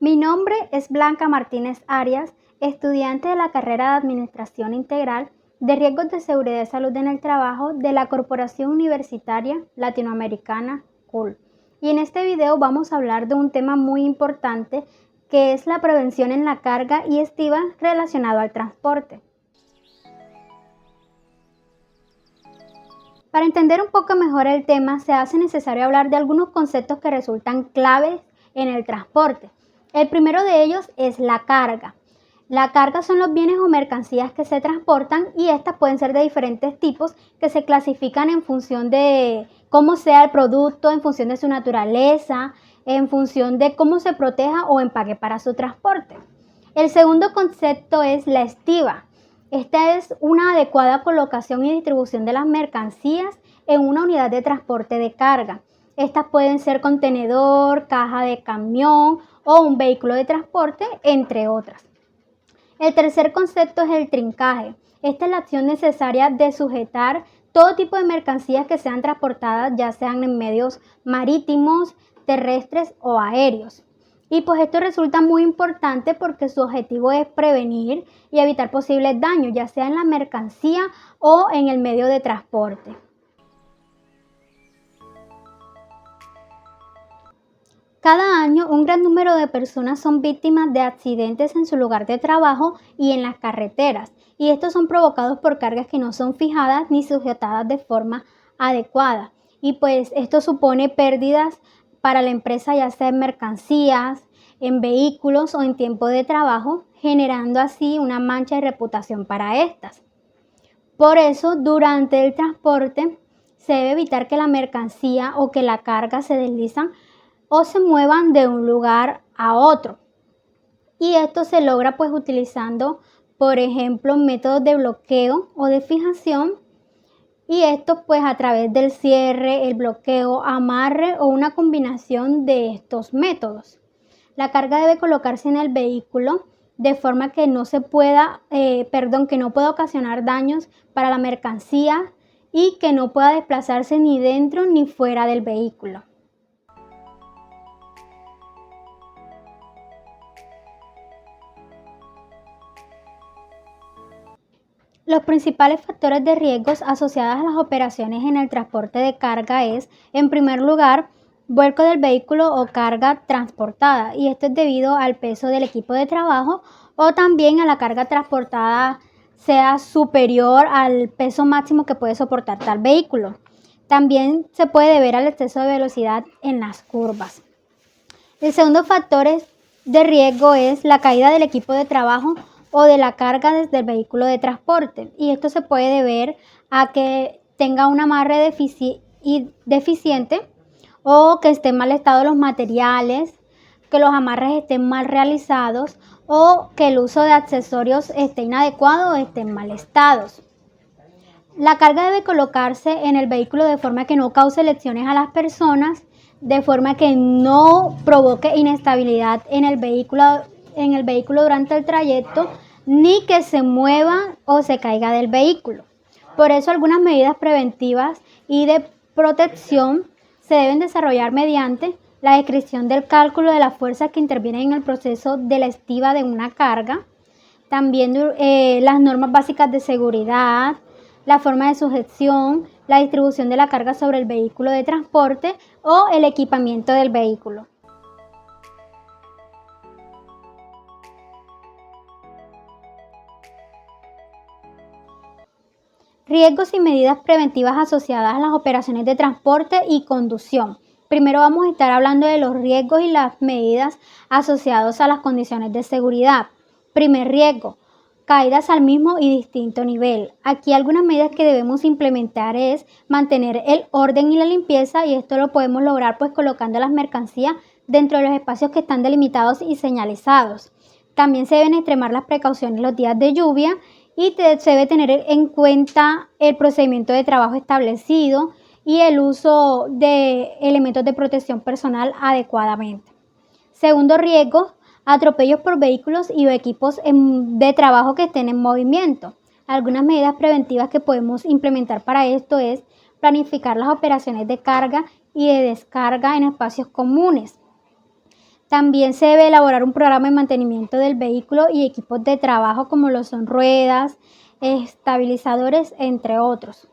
Mi nombre es Blanca Martínez Arias, estudiante de la carrera de Administración Integral de Riesgos de Seguridad y Salud en el Trabajo de la Corporación Universitaria Latinoamericana CUL. Y en este video vamos a hablar de un tema muy importante que es la prevención en la carga y estiva relacionado al transporte. Para entender un poco mejor el tema, se hace necesario hablar de algunos conceptos que resultan claves en el transporte. El primero de ellos es la carga. La carga son los bienes o mercancías que se transportan y estas pueden ser de diferentes tipos que se clasifican en función de cómo sea el producto, en función de su naturaleza, en función de cómo se proteja o empaque para su transporte. El segundo concepto es la estiva. Esta es una adecuada colocación y distribución de las mercancías en una unidad de transporte de carga. Estas pueden ser contenedor, caja de camión o un vehículo de transporte, entre otras. El tercer concepto es el trincaje. Esta es la acción necesaria de sujetar todo tipo de mercancías que sean transportadas, ya sean en medios marítimos, terrestres o aéreos. Y pues esto resulta muy importante porque su objetivo es prevenir y evitar posibles daños, ya sea en la mercancía o en el medio de transporte. Cada año, un gran número de personas son víctimas de accidentes en su lugar de trabajo y en las carreteras, y estos son provocados por cargas que no son fijadas ni sujetadas de forma adecuada. Y pues esto supone pérdidas para la empresa, ya sea en mercancías, en vehículos o en tiempo de trabajo, generando así una mancha de reputación para estas. Por eso, durante el transporte, se debe evitar que la mercancía o que la carga se deslizan o se muevan de un lugar a otro. Y esto se logra pues utilizando, por ejemplo, métodos de bloqueo o de fijación, y esto pues a través del cierre, el bloqueo, amarre o una combinación de estos métodos. La carga debe colocarse en el vehículo de forma que no pueda ocasionar daños para la mercancía y que no pueda desplazarse ni dentro ni fuera del vehículo. Los principales factores de riesgos asociados a las operaciones en el transporte de carga es, en primer lugar, vuelco del vehículo o carga transportada, y esto es debido al peso del equipo de trabajo o también a la carga transportada sea superior al peso máximo que puede soportar tal vehículo. También se puede deber al exceso de velocidad en las curvas. El segundo factor de riesgo es la caída del equipo de trabajo o de la carga desde el vehículo de transporte, y esto se puede deber a que tenga un amarre deficiente o que estén en mal estado los materiales, que los amarres estén mal realizados o que el uso de accesorios esté inadecuado o esté en mal estado. La carga debe colocarse en el vehículo de forma que no cause lesiones a las personas, de forma que no provoque inestabilidad en el vehículo durante el trayecto, ni que se mueva o se caiga del vehículo. Por eso algunas medidas preventivas y de protección se deben desarrollar mediante la descripción del cálculo de las fuerzas que intervienen en el proceso de la estiva de una carga, también las normas básicas de seguridad, la forma de sujeción, la distribución de la carga sobre el vehículo de transporte o el equipamiento del vehículo. Riesgos y medidas preventivas asociadas a las operaciones de transporte y conducción. Primero vamos a estar hablando de los riesgos y las medidas asociados a las condiciones de seguridad. Primer riesgo, caídas al mismo y distinto nivel. Aquí algunas medidas que debemos implementar es mantener el orden y la limpieza, y esto lo podemos lograr pues colocando las mercancías dentro de los espacios que están delimitados y señalizados. También se deben extremar las precauciones los días de lluvia y se debe tener en cuenta el procedimiento de trabajo establecido y el uso de elementos de protección personal adecuadamente. Segundo riesgo, atropellos por vehículos y equipos de trabajo que estén en movimiento. Algunas medidas preventivas que podemos implementar para esto es planificar las operaciones de carga y de descarga en espacios comunes. También se debe elaborar un programa de mantenimiento del vehículo y equipos de trabajo como lo son ruedas, estabilizadores, entre otros.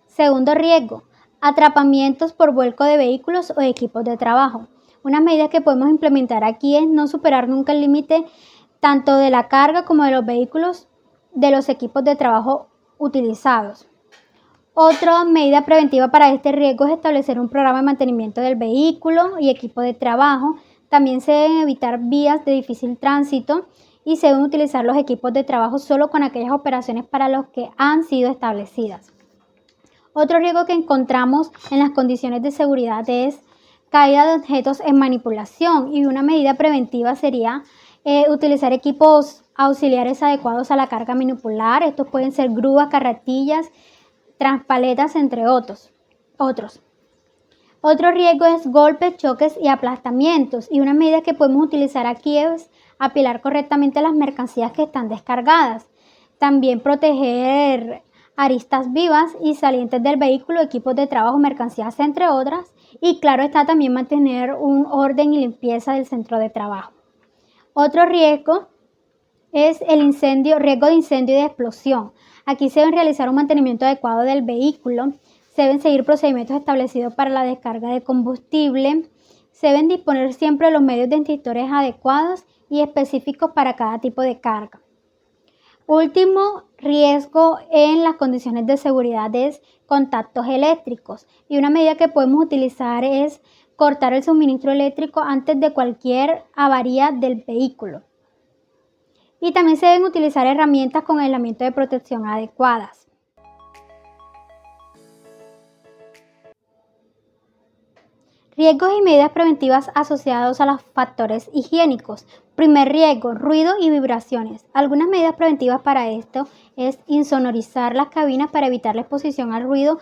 Segundo riesgo, atrapamientos por vuelco de vehículos o equipos de trabajo. Una medida que podemos implementar aquí es no superar nunca el límite tanto de la carga como de los vehículos de los equipos de trabajo utilizados. Otra medida preventiva para este riesgo es establecer un programa de mantenimiento del vehículo y equipo de trabajo. También se deben evitar vías de difícil tránsito y se deben utilizar los equipos de trabajo solo con aquellas operaciones para las que han sido establecidas. Otro riesgo que encontramos en las condiciones de seguridad es caída de objetos en manipulación, y una medida preventiva sería utilizar equipos auxiliares adecuados a la carga manipular. Estos pueden ser grúas, carretillas, transpaletas, entre otros. Otro riesgo es golpes, choques y aplastamientos, y una medida que podemos utilizar aquí es apilar correctamente las mercancías que están descargadas. También proteger aristas vivas y salientes del vehículo, equipos de trabajo, mercancías, entre otras. Y claro está, también mantener un orden y limpieza del centro de trabajo. Otro riesgo es riesgo de incendio y de explosión. Aquí se debe realizar un mantenimiento adecuado del vehículo. Se deben seguir procedimientos establecidos para la descarga de combustible. Se deben disponer siempre de los medios de extintores adecuados y específicos para cada tipo de carga. Último riesgo en las condiciones de seguridad es contactos eléctricos, y una medida que podemos utilizar es cortar el suministro eléctrico antes de cualquier avería del vehículo. Y también se deben utilizar herramientas con aislamiento de protección adecuadas. Riesgos y medidas preventivas asociados a los factores higiénicos. Primer riesgo, ruido y vibraciones. Algunas medidas preventivas para esto es insonorizar las cabinas para evitar la exposición al ruido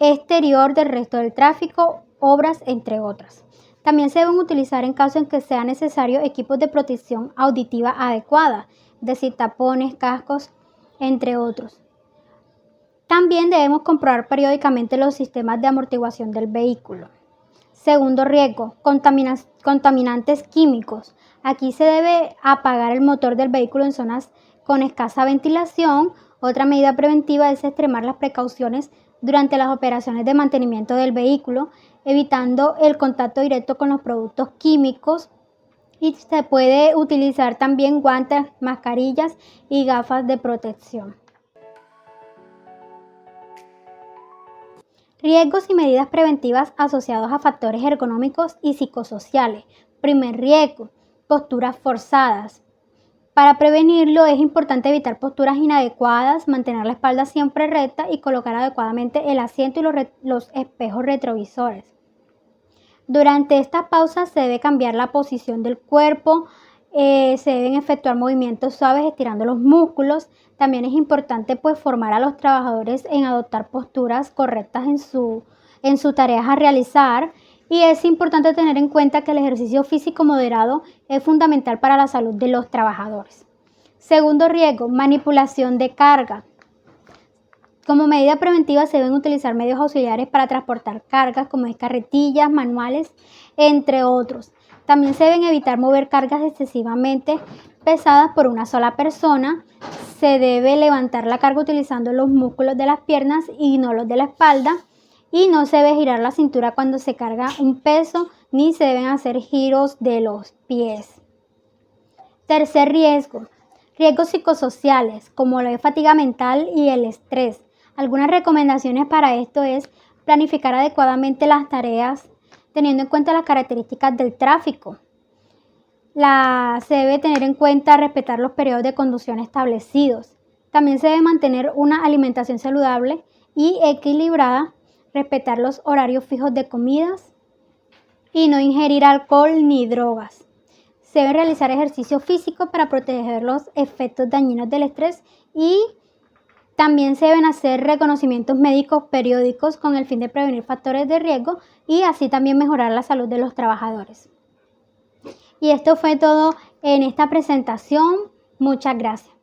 exterior del resto del tráfico, obras, entre otras. También se deben utilizar, en caso en que sea necesario, equipos de protección auditiva adecuada, es decir, tapones, cascos, entre otros. También debemos comprobar periódicamente los sistemas de amortiguación del vehículo. Segundo riesgo, contaminantes químicos. Aquí se debe apagar el motor del vehículo en zonas con escasa ventilación. Otra medida preventiva es extremar las precauciones durante las operaciones de mantenimiento del vehículo, evitando el contacto directo con los productos químicos, y se puede utilizar también guantes, mascarillas y gafas de protección. Riesgos y medidas preventivas asociados a factores ergonómicos y psicosociales. Primer riesgo, posturas forzadas. Para prevenirlo es importante evitar posturas inadecuadas, mantener la espalda siempre recta y colocar adecuadamente el asiento y los espejos retrovisores. Durante estas pausas se debe cambiar la posición del cuerpo, se deben efectuar movimientos suaves estirando los músculos. También es importante formar a los trabajadores en adoptar posturas correctas en sus tareas a realizar, y es importante tener en cuenta que el ejercicio físico moderado es fundamental para la salud de los trabajadores. Segundo riesgo, manipulación de carga. Como medida preventiva se deben utilizar medios auxiliares para transportar cargas como carretillas, manuales, entre otros. También se deben evitar mover cargas excesivamente pesadas por una sola persona. Se debe levantar la carga utilizando los músculos de las piernas y no los de la espalda. Y no se debe girar la cintura cuando se carga un peso, ni se deben hacer giros de los pies. Tercer riesgo, riesgos psicosociales, como la fatiga mental y el estrés. Algunas recomendaciones para esto es planificar adecuadamente las tareas, teniendo en cuenta las características del tráfico. Se debe tener en cuenta respetar los periodos de conducción establecidos. También se debe mantener una alimentación saludable y equilibrada, respetar los horarios fijos de comidas y no ingerir alcohol ni drogas. Se debe realizar ejercicio físico para proteger los efectos dañinos del estrés, y también se deben hacer reconocimientos médicos periódicos con el fin de prevenir factores de riesgo y así también mejorar la salud de los trabajadores. Y esto fue todo en esta presentación. Muchas gracias.